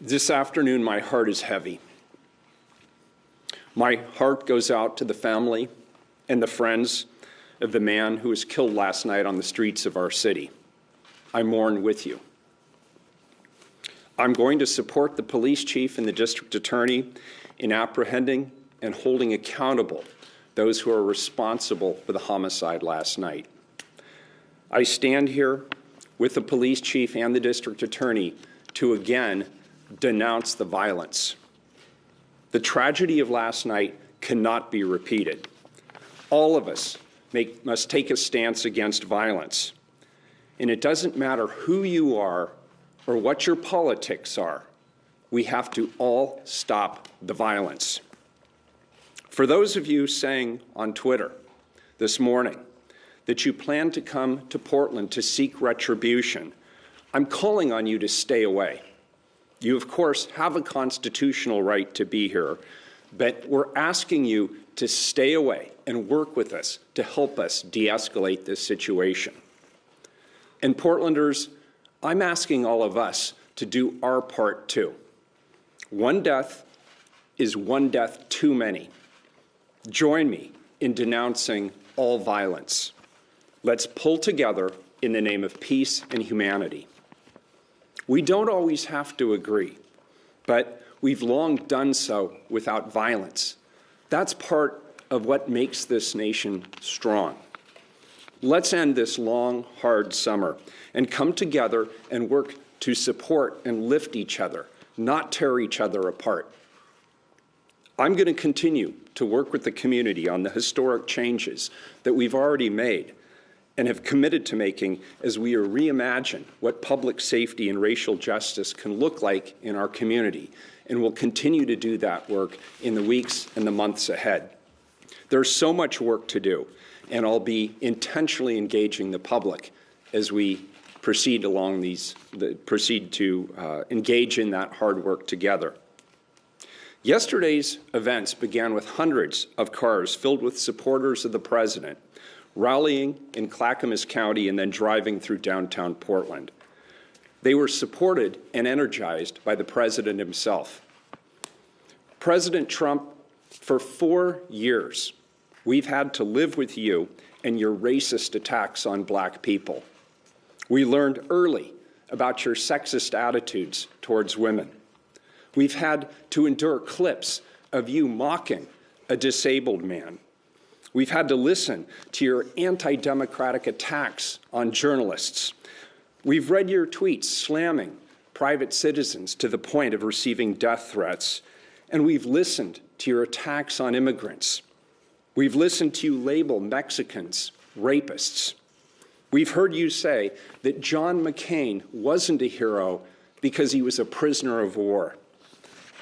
This afternoon, my heart is heavy. My heart goes out to the family and the friends of the man who was killed last night on the streets of our city. I mourn with you. I'm going to support the police chief and the district attorney in apprehending and holding accountable those who are responsible for the homicide last night. I stand here with the police chief and the district attorney to again denounce the violence. The tragedy of last night cannot be repeated. All of us must take a stance against violence. And it doesn't matter who you are or what your politics are, we have to all stop the violence. For those of you saying on Twitter this morning that you plan to come to Portland to seek retribution, I'm calling on you to stay away. You, of course, have a constitutional right to be here, but we're asking you to stay away and work with us to help us de-escalate this situation. And Portlanders, I'm asking all of us to do our part too. One death is one death too many. Join me in denouncing all violence. Let's pull together in the name of peace and humanity. We don't always have to agree, but we've long done so without violence. That's part of what makes this nation strong. Let's end this long, hard summer and come together and work to support and lift each other, not tear each other apart. I'm going to continue to work with the community on the historic changes that we've already made and have committed to making as we reimagine what public safety and racial justice can look like in our community, and we'll continue to do that work in the weeks and the months ahead. There's so much work to do, and I'll be intentionally engaging the public as we proceed to engage in that hard work together. Yesterday's events began with hundreds of cars filled with supporters of the president, rallying in Clackamas County and then driving through downtown Portland. They were supported and energized by the president himself. President Trump, for 4 years, we've had to live with you and your racist attacks on black people. We learned early about your sexist attitudes towards women. We've had to endure clips of you mocking a disabled man. We've had to listen to your anti-democratic attacks on journalists. We've read your tweets slamming private citizens to the point of receiving death threats. And we've listened to your attacks on immigrants. We've listened to you label Mexicans rapists. We've heard you say that John McCain wasn't a hero because he was a prisoner of war.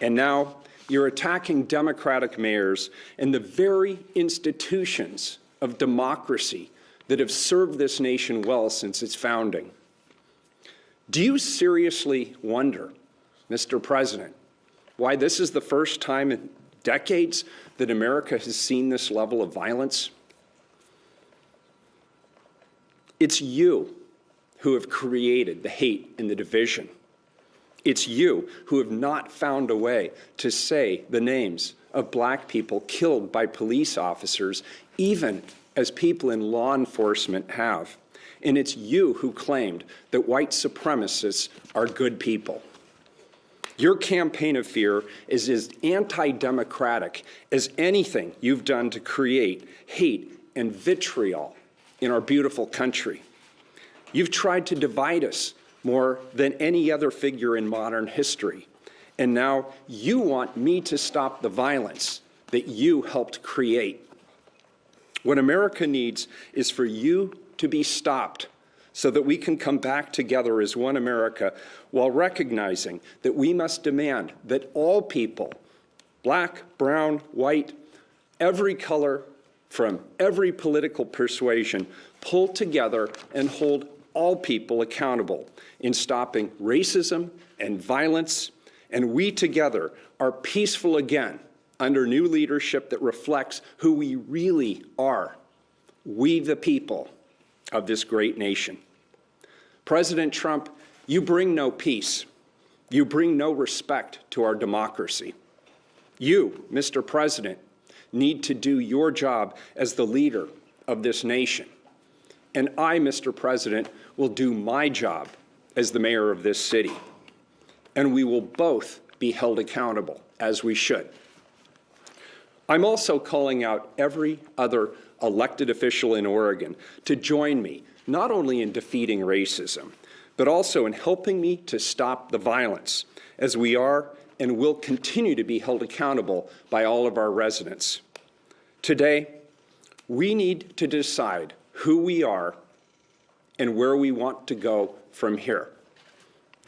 And now you're attacking Democratic mayors and the very institutions of democracy that have served this nation well since its founding. Do you seriously wonder, Mr. President, why this is the first time in decades that America has seen this level of violence? It's you who have created the hate and the division. It's you who have not found a way to say the names of black people killed by police officers, even as people in law enforcement have. And it's you who claimed that white supremacists are good people. Your campaign of fear is as anti-democratic as anything you've done to create hate and vitriol in our beautiful country. You've tried to divide us more than any other figure in modern history. And now you want me to stop the violence that you helped create. What America needs is for you to be stopped so that we can come back together as one America while recognizing that we must demand that all people, black, brown, white, every color, from every political persuasion, pull together and hold all people accountable in stopping racism and violence, and we together are peaceful again under new leadership that reflects who we really are, we the people of this great nation. President Trump, you bring no peace. You bring no respect to our democracy. You, Mr. President, need to do your job as the leader of this nation. And I, Mr. President, will do my job as the mayor of this city. And we will both be held accountable, as we should. I'm also calling out every other elected official in Oregon to join me, not only in defeating racism, but also in helping me to stop the violence, as we are and will continue to be held accountable by all of our residents. Today, we need to decide who we are and where we want to go from here.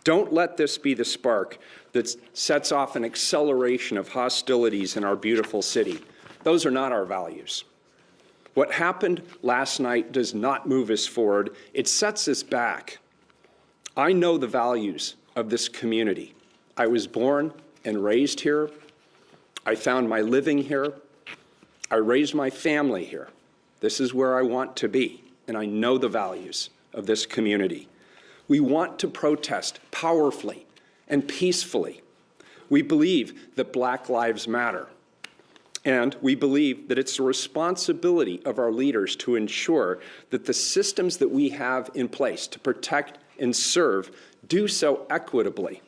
Don't let this be the spark that sets off an acceleration of hostilities in our beautiful city. Those are not our values. What happened last night does not move us forward. It sets us back. I know the values of this community. I was born and raised here. I found my living here. I raised my family here. This is where I want to be, and I know the values of this community. We want to protest powerfully and peacefully. We believe that Black lives matter, and we believe that it's the responsibility of our leaders to ensure that the systems that we have in place to protect and serve do so equitably.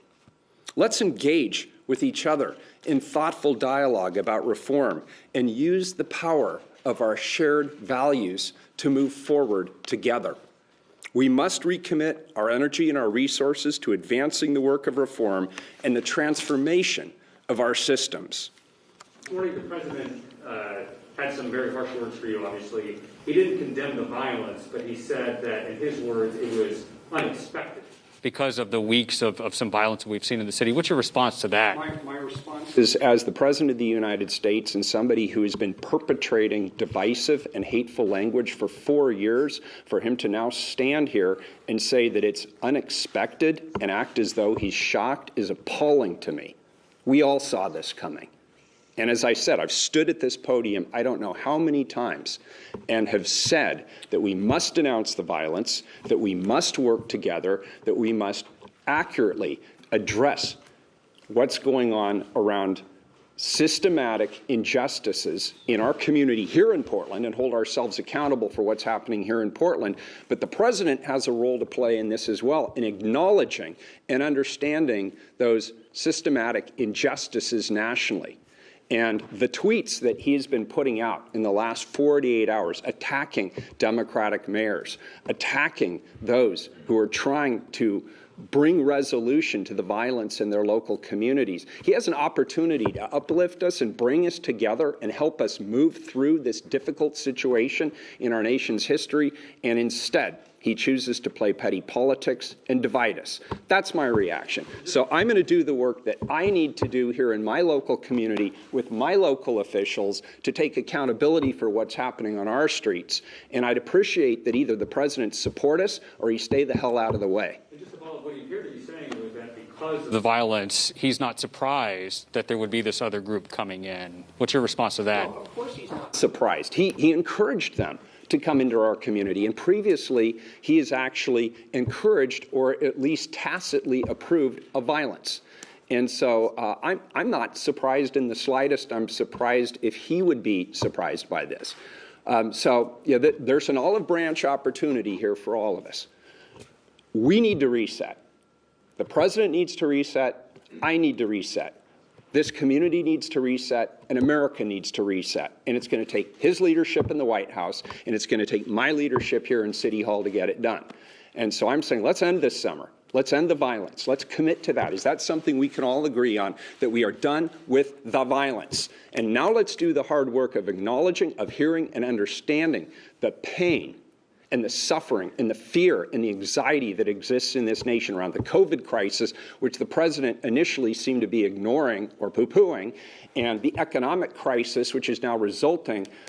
Let's engage with each other in thoughtful dialogue about reform and use the power of our shared values to move forward together. We must recommit our energy and our resources to advancing the work of reform and the transformation of our systems. This morning, the President had some very harsh words for you, obviously. He didn't condemn the violence, but he said that, in his words, it was unexpected. Because of the weeks of some violence we've seen in the city. What's your response to that? My response is, as the President of the United States and somebody who has been perpetrating divisive and hateful language for 4 years, for him to now stand here and say that it's unexpected and act as though he's shocked is appalling to me. We all saw this coming. And as I said, I've stood at this podium I don't know how many times and have said that we must denounce the violence, that we must work together, that we must accurately address what's going on around systematic injustices in our community here in Portland and hold ourselves accountable for what's happening here in Portland. But the President has a role to play in this as well, in acknowledging and understanding those systematic injustices nationally. And the tweets that he's been putting out in the last 48 hours, attacking Democratic mayors, attacking those who are trying to bring resolution to the violence in their local communities. He has an opportunity to uplift us and bring us together and help us move through this difficult situation in our nation's history, and instead, he chooses to play petty politics and divide us. That's my reaction. So I'm going to do the work that I need to do here in my local community with my local officials to take accountability for what's happening on our streets. And I'd appreciate that either the President support us or he stay the hell out of the way. And just to follow up what you hear you saying was that because of the violence, he's not surprised that there would be this other group coming in. What's your response to that? Well, of course he's not surprised. He encouraged them to come into our community. And previously, he has actually encouraged or at least tacitly approved of violence. And so I'm not surprised in the slightest. I'm surprised if he would be surprised by this. There's an olive branch opportunity here for all of us. We need to reset. The President needs to reset. I need to reset. This community needs to reset, and America needs to reset. And it's going to take his leadership in the White House, and it's going to take my leadership here in City Hall to get it done. And so I'm saying, let's end this summer. Let's end the violence. Let's commit to that. Is that something we can all agree on, that we are done with the violence? And now let's do the hard work of acknowledging, of hearing, and understanding the pain and the suffering and the fear and the anxiety that exists in this nation around the COVID crisis, which the President initially seemed to be ignoring or poo-pooing, and the economic crisis, which is now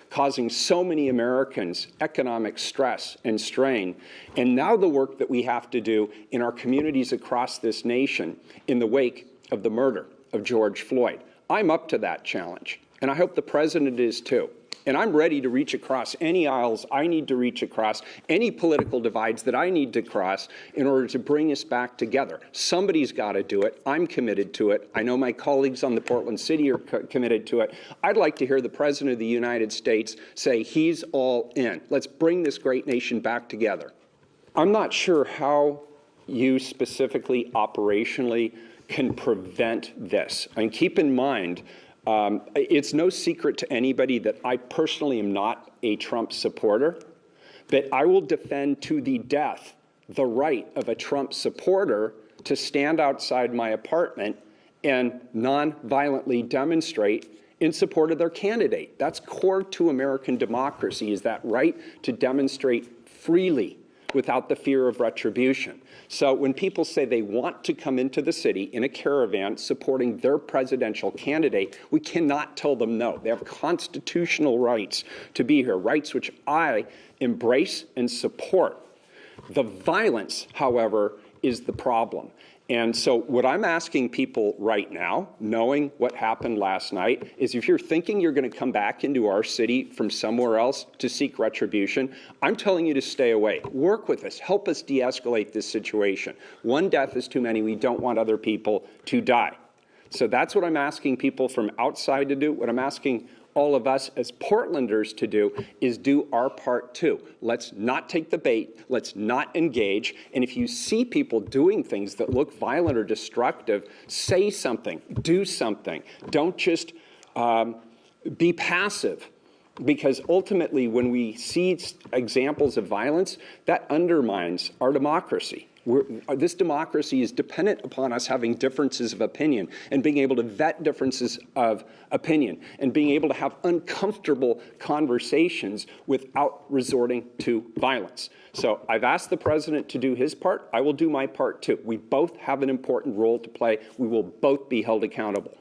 causing so many Americans economic stress and strain, and now the work that we have to do in our communities across this nation in the wake of the murder of George Floyd. I'm up to that challenge, and I hope the President is too. And I'm ready to reach across any aisles I need to reach across, any political divides that I need to cross in order to bring us back together. Somebody's got to do it. I'm committed to it. I know my colleagues on the Portland City are committed to it. I'd like to hear the President of the United States say he's all in. Let's bring this great nation back together. I'm not sure how you specifically, operationally, can prevent this. And keep in mind, it's no secret to anybody that I personally am not a Trump supporter, but I will defend to the death the right of a Trump supporter to stand outside my apartment and non-violently demonstrate in support of their candidate. That's core to American democracy, is that right to demonstrate freely without the fear of retribution. So when people say they want to come into the city in a caravan supporting their presidential candidate, we cannot tell them no. They have constitutional rights to be here, rights which I embrace and support. The violence, however, is the problem. And so what I'm asking people right now, knowing what happened last night, is if you're thinking you're going to come back into our city from somewhere else to seek retribution, I'm telling you to stay away. Work with us. Help us de-escalate this situation. One death is too many. We don't want other people to die. So that's what I'm asking people from outside to do. What I'm asking all of us as Portlanders to do is do our part too. Let's not take the bait. Let's not engage. And if you see people doing things that look violent or destructive, say something, do something. Don't just be passive. Because ultimately, when we see examples of violence, that undermines our democracy. This democracy is dependent upon us having differences of opinion and being able to vet differences of opinion and being able to have uncomfortable conversations without resorting to violence. So I've asked the president to do his part. I will do my part too. We both have an important role to play. We will both be held accountable.